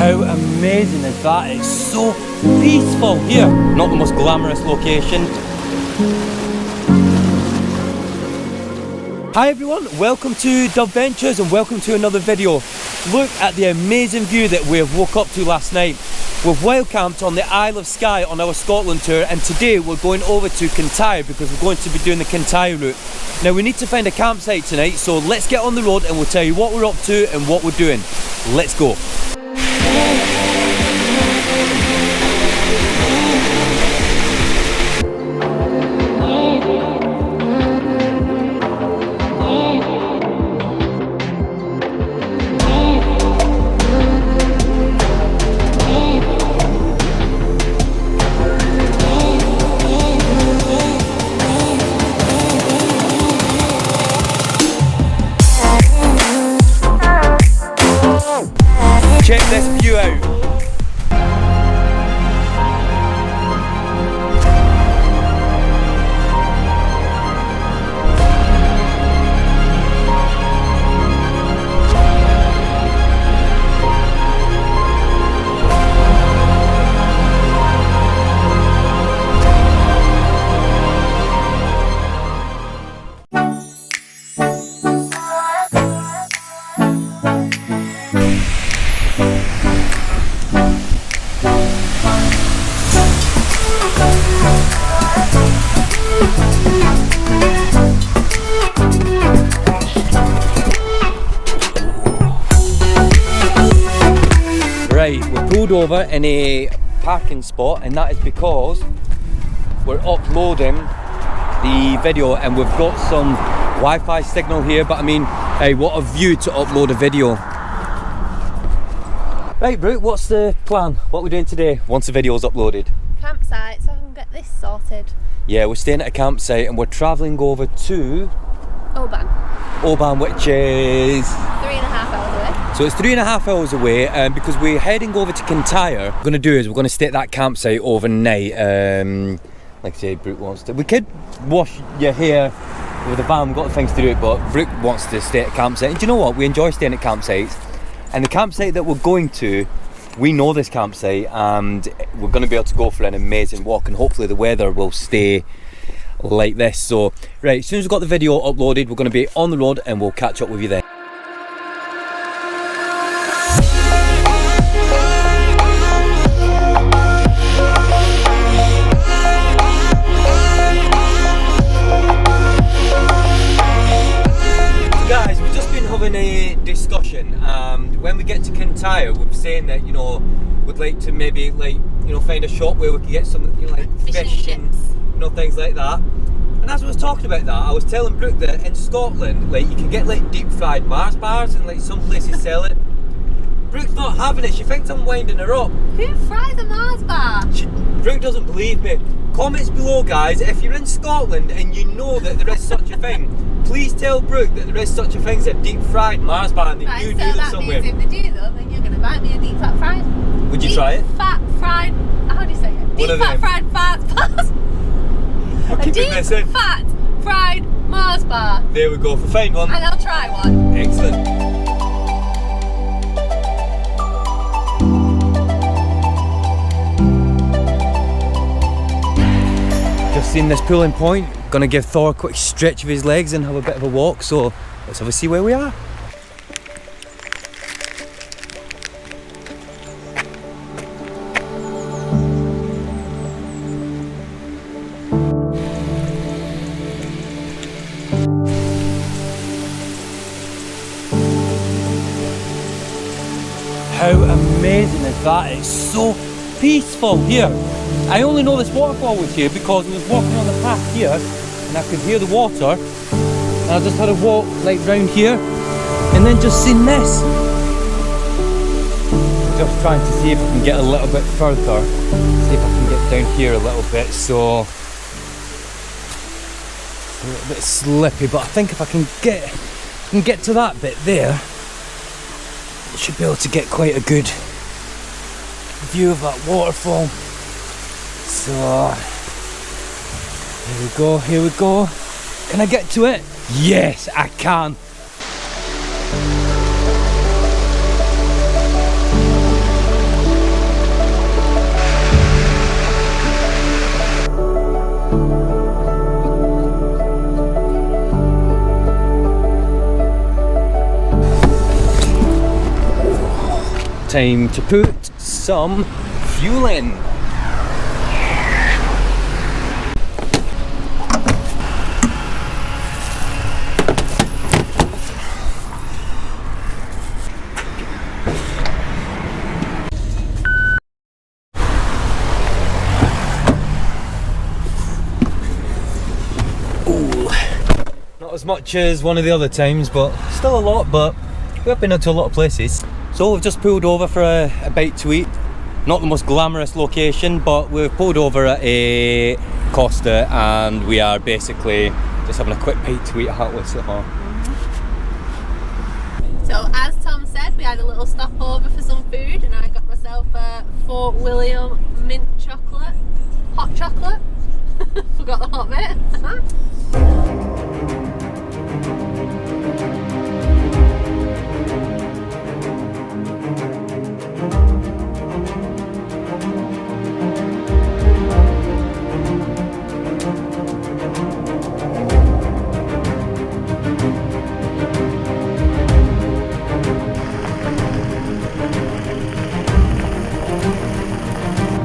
How amazing is that? It's so peaceful here. Not the most glamorous location. Hi everyone, welcome to dubventures and welcome to another video. Look at the amazing view that we have woke up to last night. We've wild camped on the Isle of Skye on our Scotland tour, and today we're going over to Kintyre because we're going to be doing the Kintyre route. Now we need to find a campsite tonight, so let's get on the road and we'll tell you what we're up to and what we're doing. Let's go. Check this view out. Right, we're pulled over in a parking spot, and that is because we're uploading the video and we've got some Wi-Fi signal here, but I mean, hey, what a view to upload a video. Right, Brooke, what's the plan? What are we doing today once the video's uploaded? Campsite, so I can get this sorted. Yeah, we're staying at a campsite and we're travelling over to Oban, which is 3.5 hours away. So it's 3.5 hours away, because we're heading over to Kintyre. What we're going to do is we're going to stay at that campsite overnight. Like I say, Brooke wants to. We could wash your hair with the van, we've got things to do, but Brooke wants to stay at a campsite. And do you know what? We enjoy staying at campsites. And the campsite that we're going to, we know this campsite, and we're going to be able to go for an amazing walk, and hopefully the weather will stay like this. So, right, as soon as we've got the video uploaded, we're going to be on the road and we'll catch up with you then. Guys, we've just been having a discussion, and when we get to Kintyre, we're saying that, you know, we'd like to maybe, like, you know, find a shop where we can get some, you know, like fish and, you know, things like that. And as I was talking about that, I was telling Brooke that in Scotland, like, you can get like deep fried Mars bars, and like some places sell it. Brooke's not having it. She thinks I'm winding her up. Who fries a Mars bar? Brooke doesn't believe me. Comments below, guys, if you're in Scotland and you know that there is such a thing, please tell Brooke that there is such a thing as a deep fried Mars bar and that you do it somewhere. Means if they do though, then you're going to buy me a deep fat fried. Would you try it? Fat fried, how do you say it? Deep fat fried Mars bars. A deep fat fried Mars bar. There we go, find one. And I'll try one. Excellent. Just seen this pulling point. Gonna give Thor a quick stretch of his legs and have a bit of a walk, so let's have a see where we are. How amazing is that? It's so peaceful here. I only know this waterfall was here because I was walking on the path here and I could hear the water, and I just had a walk like round here and then just seen this. Just trying to see if I can get a little bit further, see if I can get down here a little bit. So it's a little bit slippy, but I think if I can get to that bit there, I should be able to get quite a good view of that waterfall. So here we go. Can I get to it? Yes, I can. time to put some fuel in. Not as much as one of the other times, but still a lot, but we have been out to a lot of places. So we've just pulled over for a bite to eat. Not the most glamorous location, but we've pulled over at a Costa and we are basically just having a quick bite to eat at Hatless at home. So as Tom said, we had a little stopover for some food and I got myself a Fort William mint chocolate, hot chocolate. Forgot the hot bit.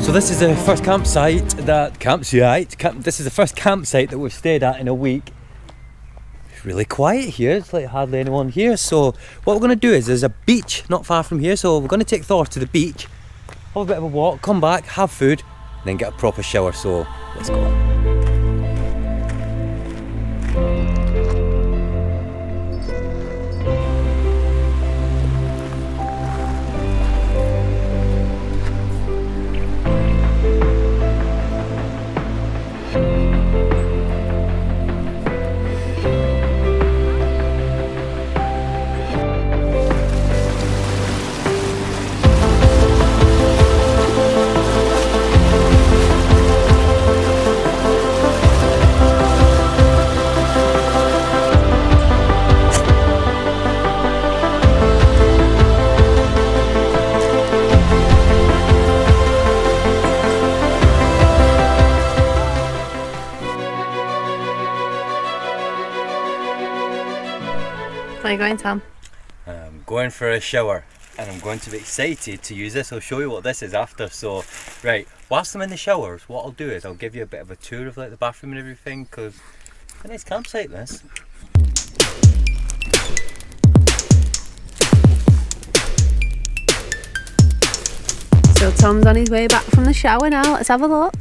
So this is the first campsite this is the first campsite that we've stayed at in a week. It's really quiet here, it's like hardly anyone here. So what we're going to do is there's a beach not far from here, so we're going to take Thor to the beach, have a bit of a walk, come back, have food, and then get a proper shower. So let's go. Where are you going, Tom? I'm going for a shower and I'm going to be excited to use this. I'll show you what this is after. So, right, whilst I'm in the showers, what I'll do is I'll give you a bit of a tour of like the bathroom and everything, because it's a nice campsite this. So Tom's on his way back from the shower now. Let's have a look.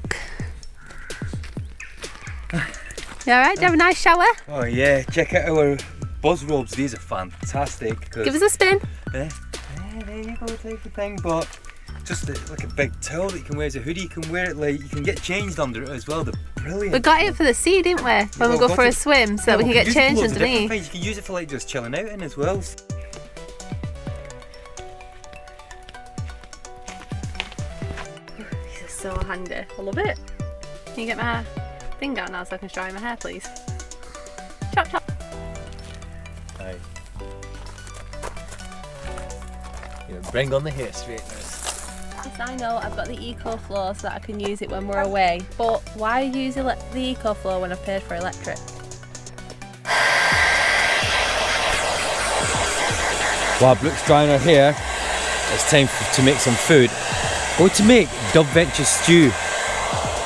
You alright? Did you have a nice shower? Oh yeah, check out our buzz robes. These are fantastic. Give us a spin. There you go, type of thing. But just like a big towel that you can wear as a hoodie. You can wear it like, you can get changed under it as well. They're brilliant. We got it for the sea, didn't we? When we go for a swim, so that we can get changed underneath. You can use it for like just chilling out in as well. So handy. I love it. Can you get my thing out now so I can dry my hair, please? Chop chop. Aye. Yeah, bring on the hair straighteners. Yes, I know I've got the EcoFlow so that I can use it when we're away, but why use the EcoFlow when I've paid for electric? While Brooke's drying her hair, it's time to make some food. Or to make dubventures stew.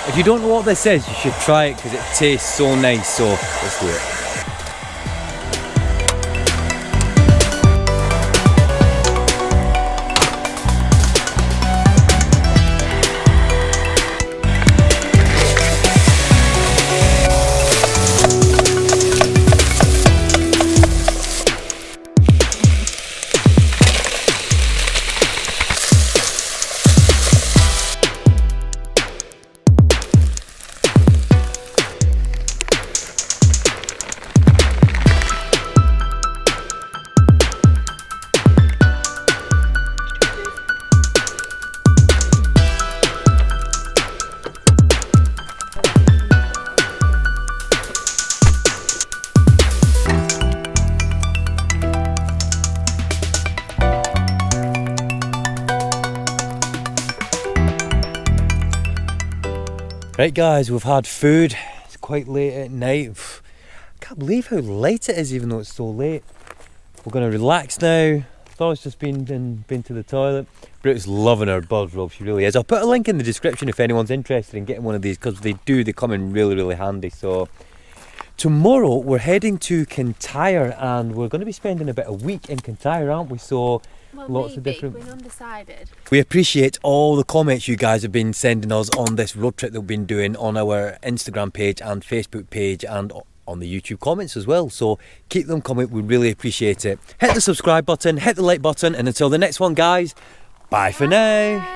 If you don't know what this is, you should try it because it tastes so nice. So let's do it. Right guys, we've had food. It's quite late at night. I can't believe how late it is even though it's so late. We're going to relax now, Thor's just been to the toilet. Brita's loving her buzz robe, she really is. I'll put a link in the description if anyone's interested in getting one of these, because they come in really, really handy. So tomorrow we're heading to Kintyre, and we're going to be spending about a week in Kintyre, aren't we? So well, lots of different. We're undecided. We appreciate all the comments you guys have been sending us on this road trip that we've been doing on our Instagram page and Facebook page and on the YouTube comments as well. So keep them coming, we really appreciate it. Hit the subscribe button, hit the like button, and until the next one, guys, bye for now.